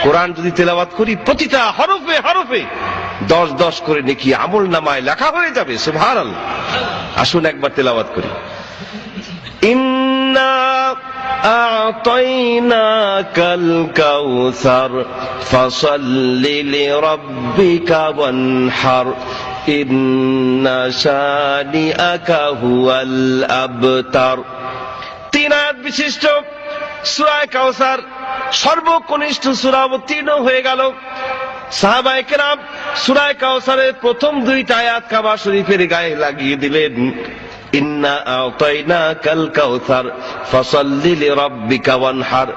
কোরআন যদি তেলাওয়াত করি প্রতিটা হরফে হরফে 10 করে নেকি আমল নামায় লেখা হয়ে যাবে। সুবহানাল্লাহ। আসুন একবার তেলাওয়াত করি। ইন্না আ'তাইনাকাল কাউসার ফাসাল্লি লিরাব্বিকা ওয়ানহার ইন্না শানিআকা হুয়াল আবতার। 3 আয়াত বিশিষ্ট সূরা কাউসার সর্বকনিষ্ঠ সূরা অবতীর্ণ হয়ে গেল। সাহাবায়ে কেরাম সূরা কাউসারের প্রথম 2টা আয়াত কাবা শরীফের গায়ে লাগিয়ে দিলেন। ইন্না আ'তাইনাকাল কাউসার ফাসাল্লি লিরাব্বিকা ওয়ানহার,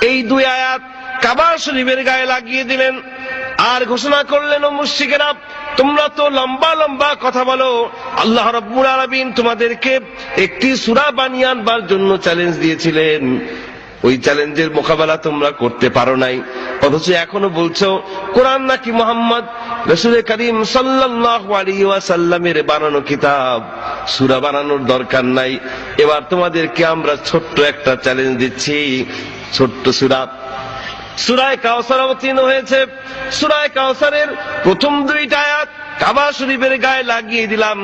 এই 2 আয়াত কাবা শরীফের গায়ে লাগিয়ে দিলেন। আর ঘোষণা করলেন, ও মুশরিকেরা, তোমরা তো লম্বা লম্বা কথা বলো, আল্লাহ রাব্বুল আলামিন তোমাদেরকে একটি সূরা বানিয়ে আনবার জন্য চ্যালেঞ্জ দিয়েছিলেন, ওই চ্যালেঞ্জের মোকাবেলা তোমরা করতে পারো নাই, অথচ এখনো বলছো কোরআন নাকি মুহাম্মদ রাসূল করিম সাল্লাল্লাহু আলাইহি ওয়াসাল্লামের বানানো কিতাব, সূরা বানানোর দরকার নাই। এবার তোমাদেরকে আমরা ছোট্ট একটা চ্যালেঞ্জ দিচ্ছি। ছোট্ট সূরা কাউসার অবতীর্ণ হয়েছে। সূরা কাউসারের প্রথম 2টা আয়াত কাবা শরীফের গায়ে লাগিয়ে দিলাম।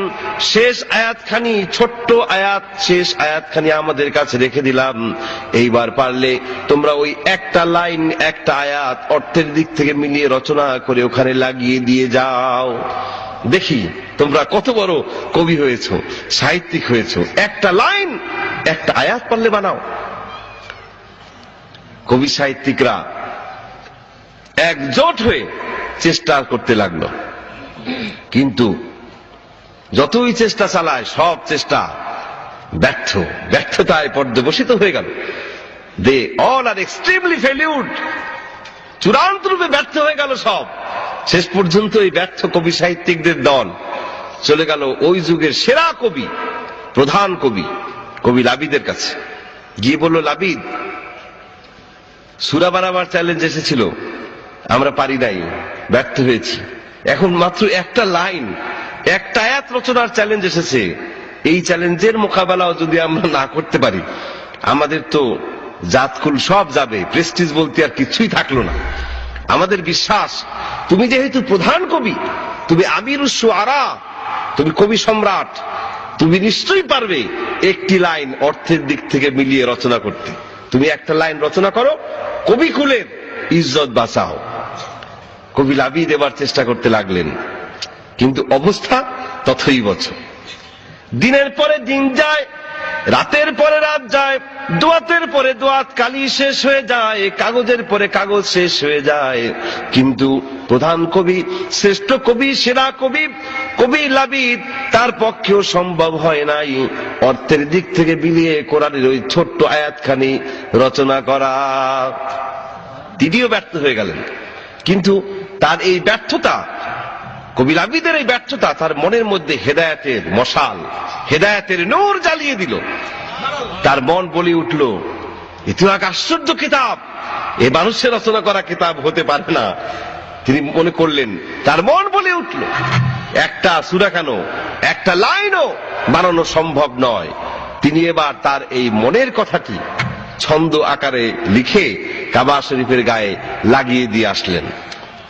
শেষ আয়াতখানি, ছোট্ট আয়াত, শেষ আয়াতখানি আমাদের কাছে রেখে দিলাম। এইবার পারলে তোমরা ওই একটা লাইন, একটা আয়াত অর্থের দিক থেকে মিলিয়ে রচনা করে ওখানে লাগিয়ে দিয়ে যাও। দেখি তোমরা কত বড় কবি হয়েছো, সাহিত্যিক হয়েছো। একটা লাইন, একটা আয়াত পারলে বানাও। কবি সাহিত্যিকরা একজোট হয়ে চেষ্টা করতে লাগলো, কিন্তু যতই চেষ্টা চালায় সব চেষ্টা ব্যর্থতায় পর্যবসিত হয়ে গেল। দে অল আর এক্সট্রিমলি ফেলিউড, চূড়ান্ত রূপে ব্যর্থ হয়ে গেল সব। শেষ পর্যন্ত এই ব্যর্থ কবি সাহিত্যিকদের দল চলে গেল ওই যুগের সেরা কবি, প্রধান কবি লাবিদের কাছে। গিয়ে বলল, লাবিদ, সূরা বানাবার চ্যালেঞ্জ এসেছিল, আমরা পারি নাই, ব্যর্থ হয়েছি। এখন মাত্র একটা লাইন, একটা আয়াত রচনার চ্যালেঞ্জ এসেছে। এই চ্যালেঞ্জের মোকাবেলাও যদি আমরা না করতে পারি, আমাদের তো জাতকুল সব যাবে, প্রেস্টিজ বলতে আর কিছুই থাকলো না। আমাদের বিশ্বাস, তুমি যেহেতু প্রধান কবি, তুমি আমিরুশ শুআরা, তুমি কবি সম্রাট, তুমি নিশ্চয়ই পারবে একটি লাইন অর্থের দিক থেকে মিলিয়ে রচনা করতে। তুমি একটা লাইন রচনা করো, কবি কুলের ইজ্জত বাঁচাও। কবি লাবিদ এবার চেষ্টা করতে লাগলেন, কিন্তু অবস্থা তথৈবচ। দিনের পরে দিন যায়, রাতের পরে রাত যায়, দোয়াতের পরে দোয়াত, কালি শেষ হয়ে যায়, কাগজের পরে কাগজ শেষ হয়ে যায়, কিন্তু প্রধান কবি, শ্রেষ্ঠ কবি, সেরা কবি লাবিদ, তার পক্ষেও সম্ভব হয় নাই অর্থের দিক থেকে বিলিয়ে কোরআনের ওই ছোট্ট আয়াতখানি রচনা করা। তিনিও ব্যর্থ হয়ে গেলেন। কিন্তু তার এই ব্যর্থতা, কবি লাবিদের এই ব্যর্থতা তার মনের মধ্যে হেদায়েতের মশাল, হেদায়েতের নূর জ্বালিয়ে দিল। তার মন বলে উঠল, এ তো এক আশ্চর্য কিতাব, এ মানুষের রচনা করা কিতাব হতে পারে না। তিনি মনে করলেন, তার মন বলে উঠল, একটা সূরা কেন, একটা লাইনও বানানো সম্ভব নয়। তিনি এবার তার এই মনের কথাটি ছন্দ আকারে লিখে কাবা শরীফের গায়ে লাগিয়ে দিয়ে আসলেন।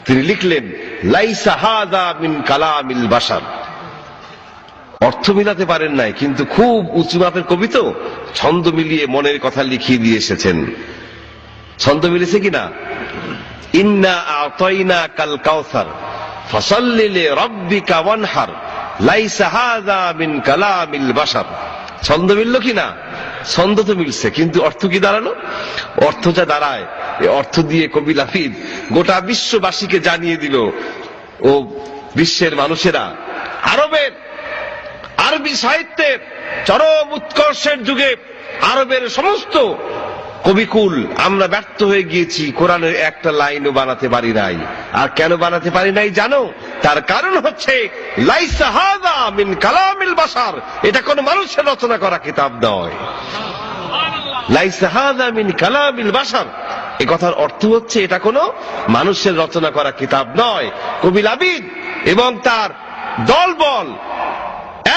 তিনি লিখলেন, লাইসা হাযা মিন কালামিল বাশার। অর্থ মিলাতে পারেন নাই, কিন্তু খুব উঁচু মাপের কবি তো, ছন্দ মিলিয়ে মনের কথা লিখিয়ে দিয়ে এসেছেন। ছন্দ মিলেছে কিনা? ইন্না আ'তাইনাকাল কাউসার ফাসাল্লি লিরাব্বিকা ওয়ানহার লাইসা হাযা মিন কালামিল বাশার। ছন্দ মিলল কিনা? ছন্দ তো মিলছে, কিন্তু অর্থ কি দাঁড়ালো? অর্থ যা দাঁড়ায়, এই অর্থ দিয়ে কবি লাবিদ গোটা বিশ্ববাসীকে জানিয়ে দিল, ও বিশ্বের মানুষেরা, আরবি সাহিত্যের চরম উৎকর্ষের যুগে আরবের সমস্ত কবিকুল আমরা ব্যর্থ হয়ে গিয়েছি, কোরআনের একটা লাইনও বানাতে পারি নাই। আর কেন বানাতে পারি নাই জানো? তার কারণ হচ্ছে লাইসা হাযা মিন কালামিল বাশার, এটা কোন মানুষের রচনা করা কিতাব নয়। লাইসা হাযা মিন কালামিল বাশার, এই কথার অর্থ হচ্ছে এটা কোনো মানুষের রচনা করা কিতাব নয়। কবি লাবিদ এবং তার দলবল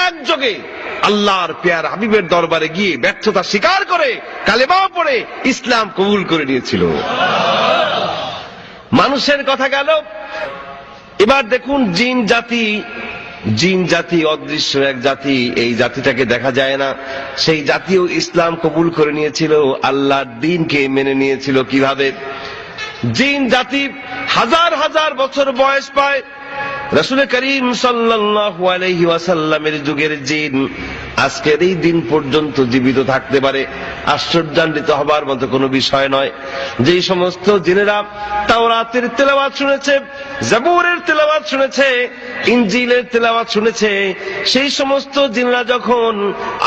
একযোগে আল্লাহর পেয়ার হাবিবের দরবারে গিয়ে ব্যর্থতা স্বীকার করে কালেমা পড়ে ইসলাম কবুল করে নিয়েছিল। মানুষের কথা গেল। এবার দেখুন জিন জাতি অদৃশ্য এক জাতি, এই জাতিটাকে দেখা যায় না। সেই জাতিও ইসলাম কবুল করে নিয়েছিল, আল্লাহর দ্বীনকে মেনে নিয়েছিল। কিভাবে? জিন জাতি হাজার হাজার বছর বয়স পায়। রাসূল করিম সাল্লাল্লাহু আলাইহি ওয়াসাল্লামের যুগের জিন আজকের এই দিন পর্যন্ত জীবিত থাকতে পারে। আশ্চর্যান্বিত হবার মতো কোনো বিষয় নয়। যেই সমস্ত জিনেরা তাওরাতের তেলাওয়াত শুনেছে, জাবুরের তেলাওয়াত শুনেছে, ইনজিলের তেলাওয়াত শুনেছে, সেই সমস্ত জিনেরা যখন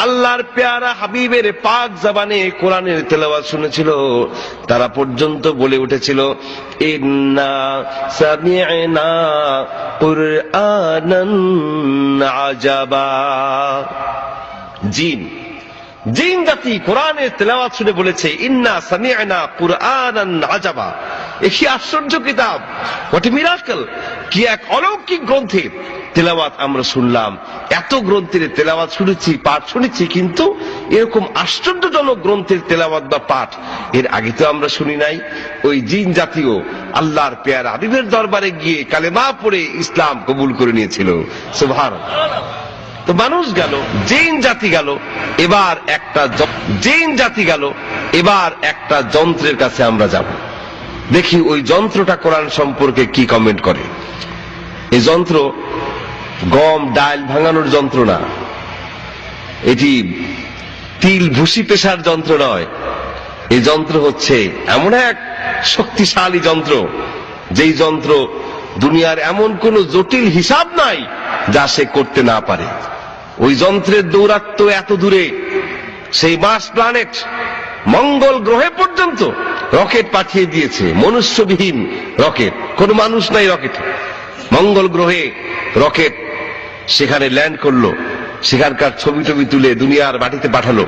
আল্লাহর পেয়ারা হাবিবের পাক জবানে কোরআনের তেলাওয়াত শুনেছিল, তারা পর্যন্ত বলে উঠেছিল, ইন্না সামি'না কুরআনান আজাবা। জিন জাতি কোরআনের তেলাওয়াত শুনে বলেছে, ইন্না সামি'না কুরআনান আজাবা। কি আশ্চর্য কিতাব, হোয়াট এ মিরাকল! কি এক অলৌকিক গ্রন্থের তেলাওয়াত আমরা শুনলাম। এত গ্রন্থের তেলাওয়াত শুনেছি, পাঠ শুনেছি, কিন্তু এরকম আশ্চর্যজনক গ্রন্থের তেলাওয়াত বা পাঠ এর আগে তো আমরা শুনি নাই। ওই জিন জাতীয় আল্লাহর পেয়ারা হাবিবের দরবারে গিয়ে কালেমা পড়ে ইসলাম কবুল করে নিয়েছিল। সুবহানাল্লাহ। তো মানুষ গেল, জিন জাতি গেল, এবার একটা যন্ত্রের কাছে আমরা যাব। দেখি ওই যন্ত্রটা কোরআন সম্পর্কে কি কমেন্ট করে। এই যন্ত্র গম ডাল ভাঙানোর যন্ত্র না, এটি তিল ভুসি পেশার যন্ত্র নয়। এই যন্ত্র হচ্ছে এমন এক শক্তিশালী যন্ত্র, যেই যন্ত্র দুনিয়ার এমন কোন জটিল হিসাব নাই যা সে করতে না পারে। ওই যন্ত্রের দৌরাত্ম্য এত দূরে, সেই মার্স প্ল্যানেট মঙ্গল গ্রহে পর্যন্ত রকেট পাঠিয়ে দিয়েছে, মনুষ্যবিহীন রকেট, কোন মানুষ নাই রকেটে। মঙ্গল গ্রহে রকেট সেখানে ল্যান্ড করলো, সেখানকার ছবি টবি তুলে দুনিয়ার মাটিতে পাঠালো।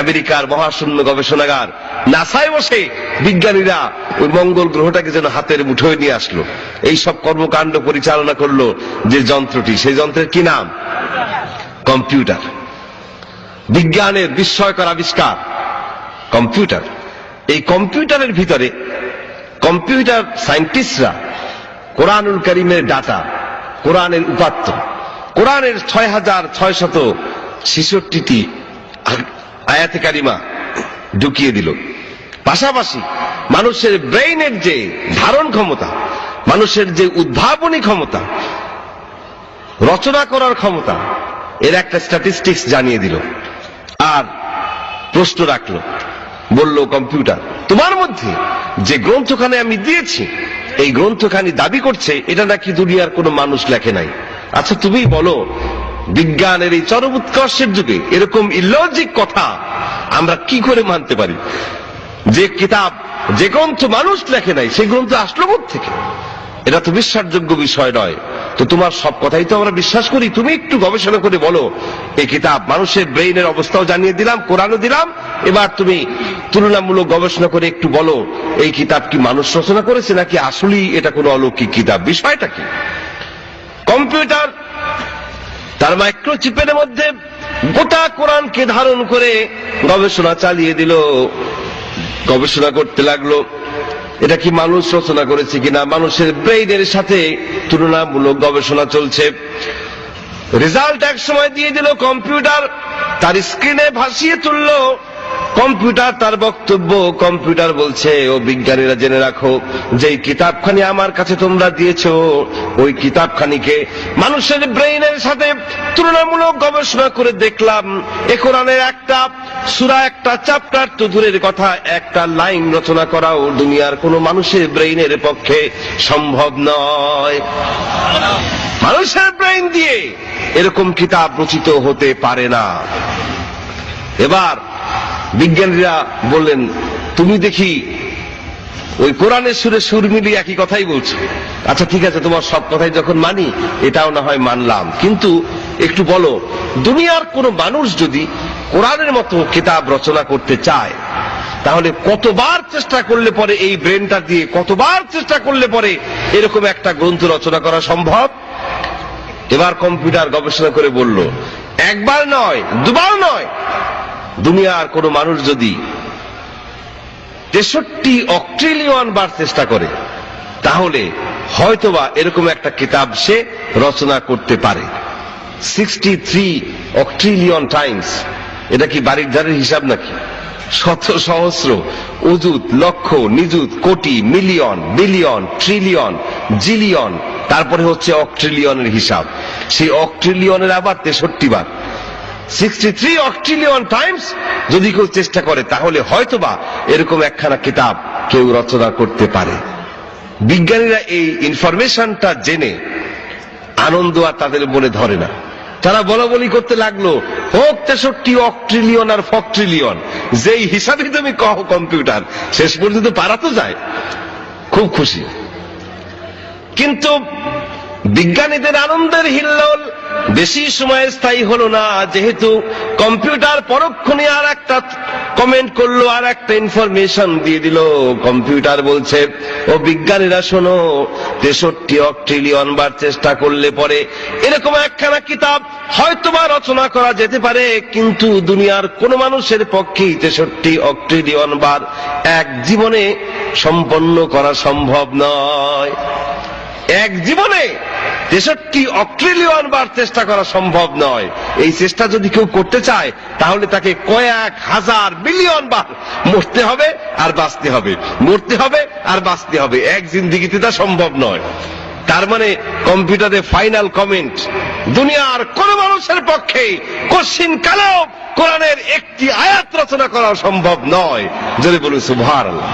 আমেরিকার মহাশূন্য গবেষণাগার নাসায় বসে বিজ্ঞানীরা ওই মঙ্গল গ্রহটাকে যেন হাতের মুঠোয় নিয়ে আসলো। এই সব কর্মকাণ্ড পরিচালনা করলো যে যন্ত্রটি, সেই যন্ত্রের কি নাম? কম্পিউটার। বিজ্ঞানের বিস্ময়কর আবিষ্কার কম্পিউটার। এই কম্পিউটারের ভিতরে কম্পিউটার সায়েন্টিস্টরা কোরআনুল কারীমের ডাটা, কোরআনের উপাত্ত, কোরআনের 6666টি আয়াতে কারিমা ঢুকিয়ে দিল। পাশাপাশি মানুষের ব্রেইনের যে ধারণ ক্ষমতা, মানুষের যে উদ্ভাবনী ক্ষমতা, রচনা করার ক্ষমতা, এর একটা স্ট্যাটিস্টিক্স জানিয়ে দিল। আর প্রশ্ন রাখলো, বলল কম্পিউটার, তোমার মধ্যে যে গ্রন্থখানি আমি দিয়েছি, এই গ্রন্থখানি দাবি করছে এটা নাকি দুনিয়ার কোনো মানুষ লেখে নাই। আচ্ছা তুমি বলো, বিজ্ঞানের এই চরম উৎকর্ষের যুগে এরকম ইলজিক কথা আমরা কি করে মানতে পারি? যে কিতাব, যে গ্রন্থ মানুষ লেখে নাই, সেই গ্রন্থ আসলো কোত্থেকে? এটা তো বিশ্বাসযোগ্য বিষয় নয়। তো তোমার সব কথাই তো আমরা বিশ্বাস করি, তুমি একটু গবেষণা করে বলো। এই কিতাব মানুষের ব্রেইনের অবস্থাও জানিয়ে দিলাম, কোরআনও দিলাম, এবার তুমি তুলনামূলক গবেষণা করে একটু বলো এই কিতাব কি মানুষ রচনা করেছে নাকি আসলেই এটা কোনো অলৌকিক কিতাব, বিষয়টা কি? কম্পিউটার তার মাইক্রোচিপের মধ্যে গোটা কোরআনকে ধারণ করে গবেষণা চালিয়ে দিল। গবেষণা করতে লাগলো এটা কি মানুষ রচনা করেছে কিনা, মানুষের ব্রেইনের সাথে তুলনামূলক গবেষণা চলছে। রেজাল্ট এক সময় দিয়ে দিল কম্পিউটার, তার স্ক্রিনে ভাসিয়ে তুললো কম্পিউটার তার বক্তব্য। কম্পিউটার বলছে, ও বিজ্ঞানীরা জেনে রাখো, যে কিতাবখানি আমার কাছে তোমরা দিয়েছো, ওই কিতাবখানিকে মানুষের ব্রেইনের সাথে তুলনামূলক গবেষণা করে দেখলাম, এ কোরআনের একটা সূরা, একটা চ্যাপ্টার তো দূরের কথা, একটা লাইন রচনা করাও দুনিয়ার কোনো মানুষের ব্রেইনের পক্ষে সম্ভব নয়। মানুষের ব্রেইন দিয়ে এরকম কিতাব রচিত হতে পারে না। এবার বিজ্ঞানীরা বললেন, তুমি দেখি ওই কোরআনের সুরে সুর মিলিয়ে একই কথাই বলছো। আচ্ছা ঠিক আছে, তোমার সব কথাই যখন মানি, এটাও না হয় মানলাম, কিন্তু একটু বলো, দুনিয়ার কোন মানুষ যদি কোরআনের মতো কিতাব রচনা করতে চায়, তাহলে কতবার চেষ্টা করলে পরে এই ব্রেনটা দিয়ে, কতবার চেষ্টা করলে পরে এরকম একটা গ্রন্থ রচনা করা সম্ভব? এবার কম্পিউটার গবেষণা করে বলল, একবার নয়, দুবার নয়, দুনিয়ার কোন মানুষ যদি 63 অক্ট্রিলিয়ন বার চেষ্টা করে, তাহলে হয়তোবা এরকম একটা কিতাব সে রচনা করতে পারে। 63 অক্ট্রিলিয়ন টাইমস, এটা কি বাড়ির ধারের হিসাব নাকি? শত সহস্র, অযুত, লক্ষ, নিযুত, কোটি, মিলিয়ন, বিলিয়ন, ট্রিলিয়ন, জিলিয়ন, তারপরে হচ্ছে অক্ট্রিলিয়নের হিসাব। সেই অক্ট্রিলিয়নের আবার 63 বার। 63 অক্ট্রিলিয়ন টাইমস যদি কেউ চেষ্টা করে তাহলে হয়তোবা এরকম একখানা কিতাব কেউ রচনা করতে পারে। বিজ্ঞানীরা এই ইনফরমেশনটা জেনে আনন্দ আর তাদের মনে ধরে না। তারা বলা বলি করতে লাগলো, হোক 63 অক্ট্রিলিয়ন আর ফক্ট্রিলিয়ন, যেই হিসাবে তুমি কহ কম্পিউটার, শেষ পর্যন্ত পারা তো যায়। খুব খুশি। কিন্তু বিজ্ঞানীদের আনন্দের হিল্লোল বেশি সময় স্থায়ী হলো না, যেহেতু কম্পিউটার পরক্ষণে আর একটা কমেন্ট করলো, আর একটা ইনফরমেশন দিয়ে দিল। কম্পিউটার বলছে, ও বিজ্ঞানীরা শোনো, 63 অক্ট্রিলিয়ন বার চেষ্টা করলে পরে এরকম একখানা কিতাব হয়তোবা রচনা করা যেতে পারে, কিন্তু দুনিয়ার কোন মানুষের পক্ষেই 63 অক্ট্রিলিয়ন বার এক জীবনে সম্পন্ন করা সম্ভব নয়। এক জীবনে 63 অক্ট্রিলিয়ন বার চেষ্টা করা সম্ভব নয়। এই চেষ্টা যদি কেউ করতে চায় তাহলে তাকে কয়েক হাজার বিলিয়ন বার মরতে হবে আর বাঁচতে হবে, মরতে হবে আর বাঁচতে হবে। এক জিন্দেগিতে তা সম্ভব নয়। তার মানে কম্পিউটারে ফাইনাল কমেন্ট, দুনিয়ার কোন মানুষের পক্ষে কশিন কালেও কোরআনের একটি আয়াত রচনা করা সম্ভব নয়। যদি বলুন সুবহানাল্লাহ।